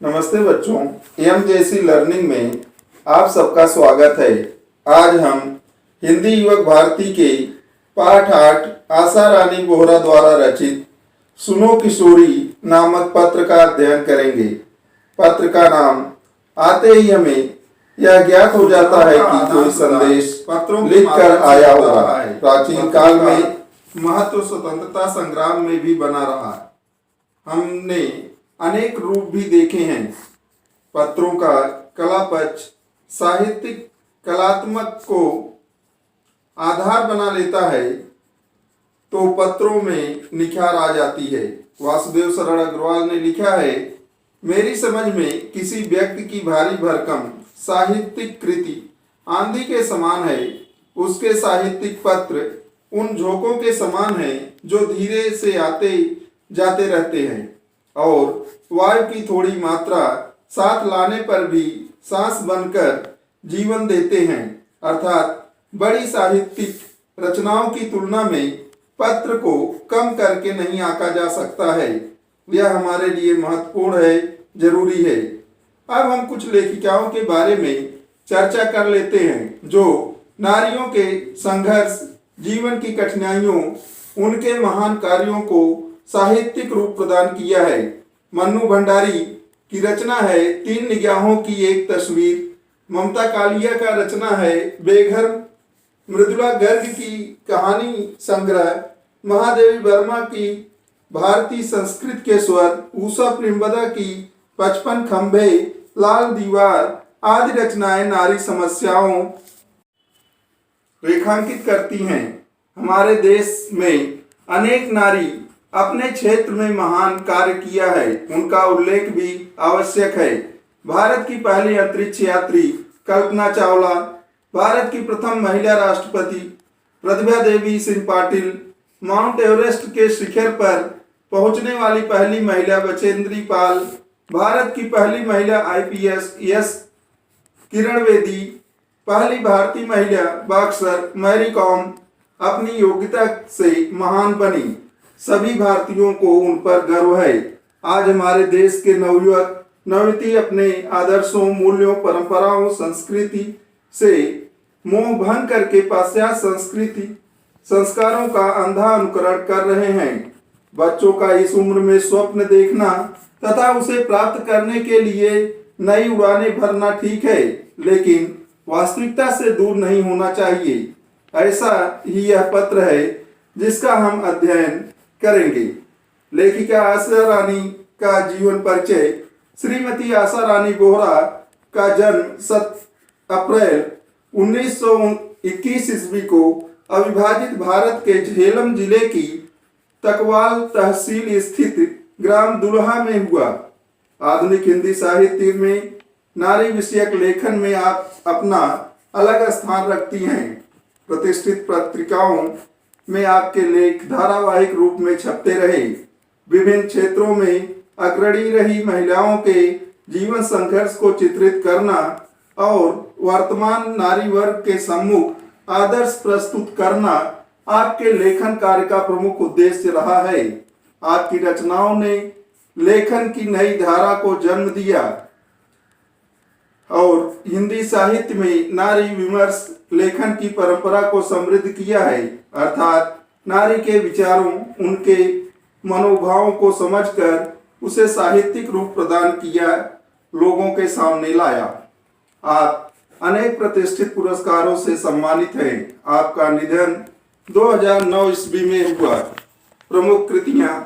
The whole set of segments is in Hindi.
नमस्ते बच्चों, एमजेसी लर्निंग में आप सबका स्वागत है। आज हम हिंदी युवक भारती के पाठ 8 आशा रानी बोहरा द्वारा रचित सुनो किशोरी नामक पत्र का अध्ययन करेंगे। पत्र का नाम आते ही हमें यह ज्ञात हो जाता है कि कोई संदेश लिख कर आया होगा। प्राचीन काल में महत्व स्वतंत्रता संग्राम में भी बना रहा। हमने अनेक रूप भी देखे हैं। पत्रों का कला पक्ष साहित्यिक कलात्मक को आधार बना लेता है तो पत्रों में निखार आ जाती है। वासुदेव शरण अग्रवाल ने लिखा है, मेरी समझ में किसी व्यक्ति की भारी भरकम साहित्यिक कृति आंधी के समान है। उसके साहित्यिक पत्र उन झोंकों के समान हैं जो धीरे से आते जाते रहते हैं और वायु की थोड़ी मात्रा साथ लाने पर भी सांस बनकर जीवन देते हैं। अर्थात बड़ी साहित्यिक रचनाओं की तुलना में पत्र को कम करके नहीं आंका जा सकता है। यह हमारे लिए महत्वपूर्ण है, जरूरी है। अब हम कुछ लेखिकाओं के बारे में चर्चा कर लेते हैं जो नारियों के संघर्ष, जीवन की कठिनाइयों, उनके महान कार्यों को साहित्यिक रूप प्रदान किया है। मन्नू भंडारी की रचना है तीन निगाहों की एक तस्वीर। ममता कालिया का रचना है बेघर। मृदुला गर्ग की कहानी संग्रह। महादेवी वर्मा की भारतीय संस्कृत के स्वर। उषा प्रेमवदा की 55 खंभे, लाल दीवार आदि रचनाएं नारी समस्याओं रेखांकित करती हैं। हमारे देश में अनेक नारी अपने क्षेत्र में महान कार्य किया है, उनका उल्लेख भी आवश्यक है। भारत की पहली अंतरिक्ष यात्री कल्पना चावला, भारत की प्रथम महिला राष्ट्रपति प्रतिभा देवी सिंह पाटिल, माउंट एवरेस्ट के शिखर पर पहुंचने वाली पहली महिला बचेंद्री पाल, भारत की पहली महिला IPS किरण बेदी, पहली भारतीय महिला बॉक्सर मैरी कॉम अपनी योग्यता से महान बनी। सभी भारतीयों को उन पर गर्व है। आज हमारे देश के नवयुवक नवयुवती अपने आदर्शों, मूल्यों, परंपराओं, संस्कृति से मोह भंग करके पाश्चात्य संस्कृति संस्कारों का अंधा अनुकरण कर रहे हैं। बच्चों का इस उम्र में स्वप्न देखना तथा उसे प्राप्त करने के लिए नई उड़ानें भरना ठीक है, लेकिन वास्तविकता से दूर नहीं होना चाहिए। ऐसा ही यह पत्र है जिसका हम अध्ययन करेंगे। लेखिका आशा रानी का जीवन परिचय। श्रीमती आशा रानी बोहरा का जन्म 7 अप्रैल 1921 ईस्वी को अविभाजित भारत के झेलम जिले की तकवाल तहसील स्थित ग्राम दुल्हा में हुआ। आधुनिक हिंदी साहित्य में नारी विषयक लेखन में आप अपना अलग स्थान रखती हैं। प्रतिष्ठित पत्रिकाओं में आपके लेख धारावाहिक रूप में छपते रहे। विभिन्न क्षेत्रों में अग्रणी रही महिलाओं के जीवन संघर्ष को चित्रित करना और वर्तमान नारी वर्ग के सम्मुख आदर्श प्रस्तुत करना आपके लेखन कार्य का प्रमुख उद्देश्य रहा है। आपकी रचनाओं ने लेखन की नई धारा को जन्म दिया और हिंदी साहित्य में नारी विमर्श लेखन की परंपरा को समृद्ध किया है। अर्थात नारी के विचारों, उनके मनोभावों को समझकर उसे साहित्यिक रूप प्रदान किया, लोगों के सामने लाया। आप अनेक प्रतिष्ठित पुरस्कारों से सम्मानित हैं। आपका निधन 2009 ईस्वी में हुआ। प्रमुख कृतियां: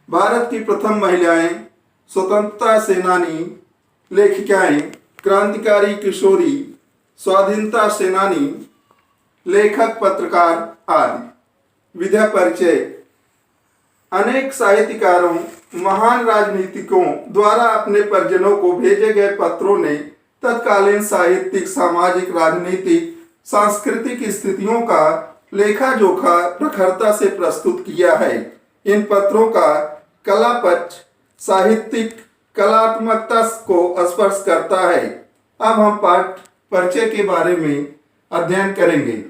भारत की प्रथम महिलाएं, स्वतंत्रता सेनानी, लेखिकाएं, क्रांतिकारी किशोरी, स्वाधीनता सेनानी, लेखक, पत्रकार आदि। विधा परिचय। अनेक साहित्यकारों, महान राजनीतिकों द्वारा अपने परिजनों को भेजे गए पत्रों ने तत्कालीन साहित्यिक, सामाजिक, राजनीतिक, सांस्कृतिक स्थितियों का लेखा जोखा प्रखरता से प्रस्तुत किया है। इन पत्रों का कला पक्ष साहित्यिक कलात्मकता को स्पर्श करता है। अब हम पाठ परिचय के बारे में अध्ययन करेंगे।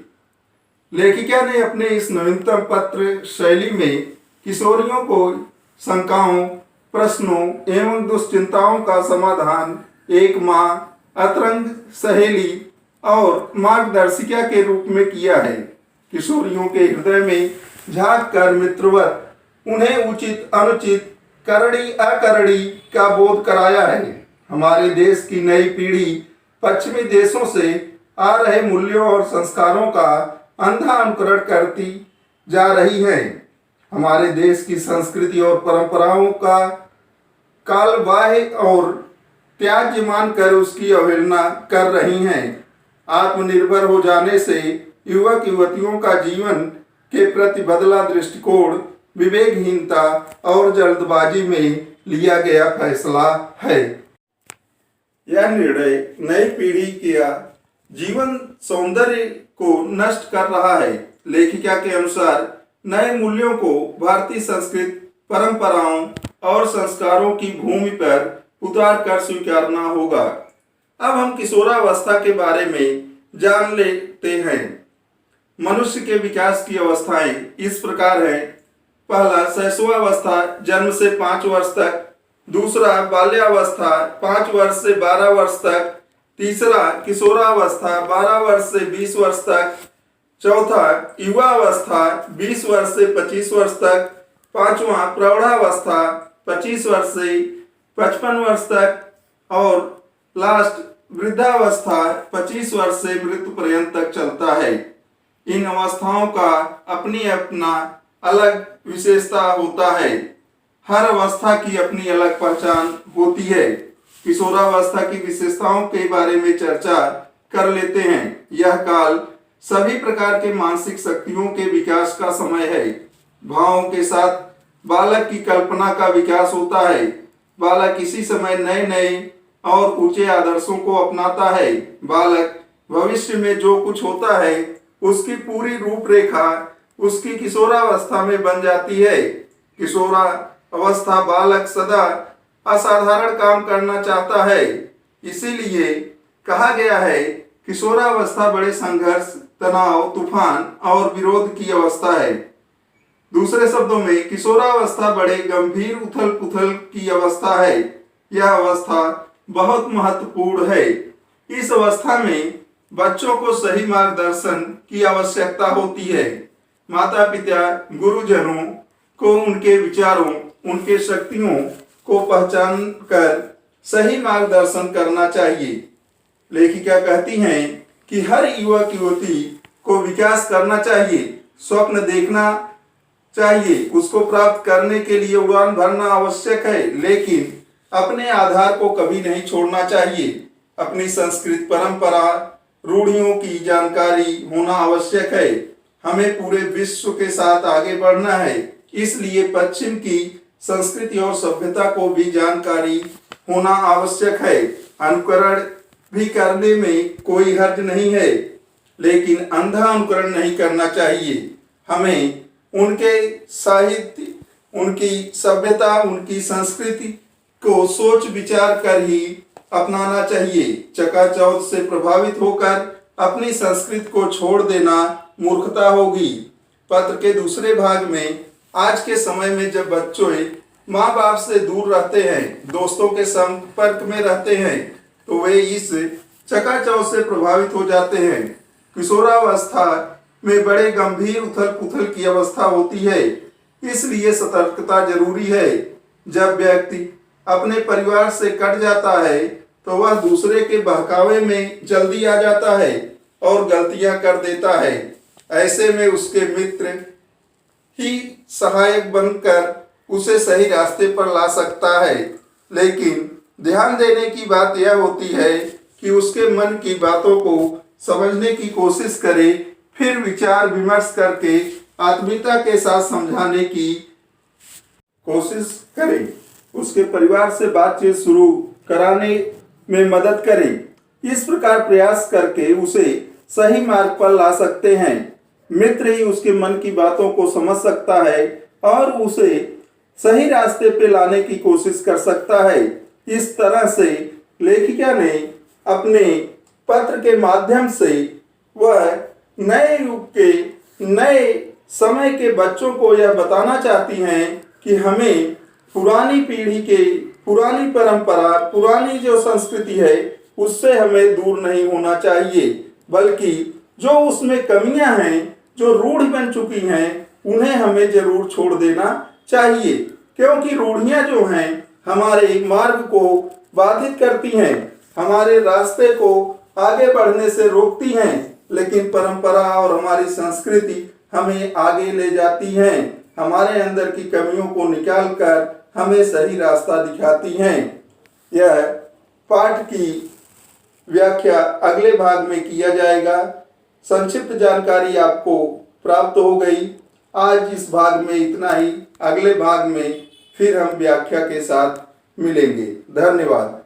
लेखिका ने अपने इस नवीनतम पत्र शैली में किशोरियों को शंकाओं, प्रश्नों एवं दुश्चिंताओं का समाधान एक माँ, अतरंग सहेली और मार्गदर्शिका के रूप में किया है। किशोरियों के हृदय में झांक कर मित्रवत उन्हें उचित अनुचित, करड़ी अकरड़ी का बोध कराया है। हमारे देश की नई पीढ़ी पश्चिमी देशों से आ रहे मूल्यों और संस्कारों का अंधा अनुकरण करती जा रही है। हमारे देश की संस्कृति और परंपराओं का कालबाह्य और त्याज्य मानकर उसकी अवहेलना कर रही हैं। आत्मनिर्भर हो जाने से युवक युवतियों का जीवन के प्रति बदला दृष्टिकोण विवेकहीनता और जल्दबाजी में लिया गया फैसला है। यह निर्णय नई पीढ़ी के जीवन सौंदर्य को नष्ट कर रहा है। लेखिका के अनुसार नए मूल्यों को भारतीय संस्कृति, परंपराओं और संस्कारों की भूमि पर उतार कर स्वीकारना होगा। अब हम किशोरावस्था के बारे में जान लेते हैं। मनुष्य के विकास की अवस्थाएं इस प्रकार हैं। पहला, शैशवावस्था जन्म से 5 वर्ष तक। दूसरा, बाल्यावस्था 5 वर्ष से 12 वर्ष तक। तीसरा, किशोरावस्था 12 वर्ष से 20 वर्ष तक। चौथा, युवावस्था 20 वर्ष से 25 वर्ष तक। पांचवा, प्रौढ़ावस्था 25 वर्ष से 55 वर्ष तक। और लास्ट, वृद्धावस्था 25 वर्ष से मृत्यु पर्यंत तक चलता है। इन अवस्थाओं का अपनी अपना अलग विशेषता होता है। हर अवस्था की अपनी अलग पहचान होती है। किशोरावस्था की विशेषताओं के बारे में चर्चा कर लेते हैं। यह काल सभी प्रकार के मानसिक शक्तियों के विकास का समय है। भावों के साथ बालक की कल्पना का विकास होता है। बालक इसी समय नए नए और ऊंचे आदर्शों को अपनाता है। बालक भविष्य में जो कुछ होता है उसकी पूरी रूपरेखा उसकी किशोरावस्था में बन जाती है। किशोरावस्था बालक सदा असाधारण काम करना चाहता है। इसीलिए कहा गया है किशोरावस्था बड़े संघर्ष, तनाव, तूफान और विरोध की अवस्था है। दूसरे शब्दों में किशोरावस्था बड़े गंभीर उथल पुथल की अवस्था है। यह अवस्था बहुत महत्वपूर्ण है। इस अवस्था में बच्चों को सही मार्गदर्शन की आवश्यकता होती है। माता पिता गुरुजनों को उनके विचारों, उनके शक्तियों को पहचान कर सही मार्गदर्शन करना चाहिए। लेखिका कहती हैं कि हर युवक युवती को विकास करना चाहिए, स्वप्न देखना चाहिए। उसको प्राप्त करने के लिए उड़ान भरना आवश्यक है, लेकिन अपने आधार को कभी नहीं छोड़ना चाहिए। अपनी संस्कृति, परंपरा, रूढ़ियों की जानकारी होना आवश्यक है। हमें पूरे विश्व के साथ आगे बढ़ना है, इसलिए पश्चिम की संस्कृति और सभ्यता को भी जानकारी होना आवश्यक है। अनुकरण भी करने में कोई हर्ज नहीं है, लेकिन अंधा अनुकरण नहीं करना चाहिए। हमें उनके साहित्य, उनकी सभ्यता, उनकी संस्कृति को सोच विचार कर ही अपनाना चाहिए। चकाचौंध से प्रभावित होकर अपनी संस्कृति को छोड़ देना मूर्खता होगी। पत्र के दूसरे भाग में आज के समय में जब बच्चे माँ बाप से दूर रहते हैं, दोस्तों के संपर्क में रहते हैं, तो वे इस चकाचौंध से प्रभावित हो जाते हैं। किशोरावस्था में बड़े गंभीर उथल पुथल की अवस्था होती है, इसलिए सतर्कता जरूरी है। जब व्यक्ति अपने परिवार से कट जाता है तो वह दूसरे के बहकावे में जल्दी आ जाता है और गलतियां कर देता है। ऐसे में उसके मित्र ही सहायक बनकर उसे सही रास्ते पर ला सकता है। लेकिन ध्यान देने की बात यह होती है कि उसके मन की बातों को समझने की कोशिश करे, फिर विचार विमर्श करके आत्मीयता के साथ समझाने की कोशिश करें। उसके परिवार से बातचीत शुरू कराने में मदद करें। इस प्रकार प्रयास करके उसे सही मार्ग पर ला सकते हैं। मित्र ही उसके मन की बातों को समझ सकता है और उसे सही रास्ते पे लाने की कोशिश कर सकता है। इस तरह से लेखिका ने अपने पत्र के माध्यम से वह नए युग के, नए समय के बच्चों को यह बताना चाहती हैं कि हमें पुरानी पीढ़ी के, पुरानी परंपरा, पुरानी जो संस्कृति है उससे हमें दूर नहीं होना चाहिए, बल्कि जो उसमें कमियां हैं, जो रूढ़ बन चुकी हैं, उन्हें हमें जरूर छोड़ देना चाहिए। क्योंकि रूढ़ियां जो हैं हमारे मार्ग को बाधित करती हैं, हमारे रास्ते को आगे बढ़ने से रोकती हैं, लेकिन परंपरा और हमारी संस्कृति हमें आगे ले जाती हैं, हमारे अंदर की कमियों को निकालकर हमें सही रास्ता दिखाती हैं। यह पाठ की व्याख्या अगले भाग में किया जाएगा। संक्षिप्त जानकारी आपको प्राप्त हो गई। आज इस भाग में इतना ही। अगले भाग में फिर हम व्याख्या के साथ मिलेंगे। धन्यवाद।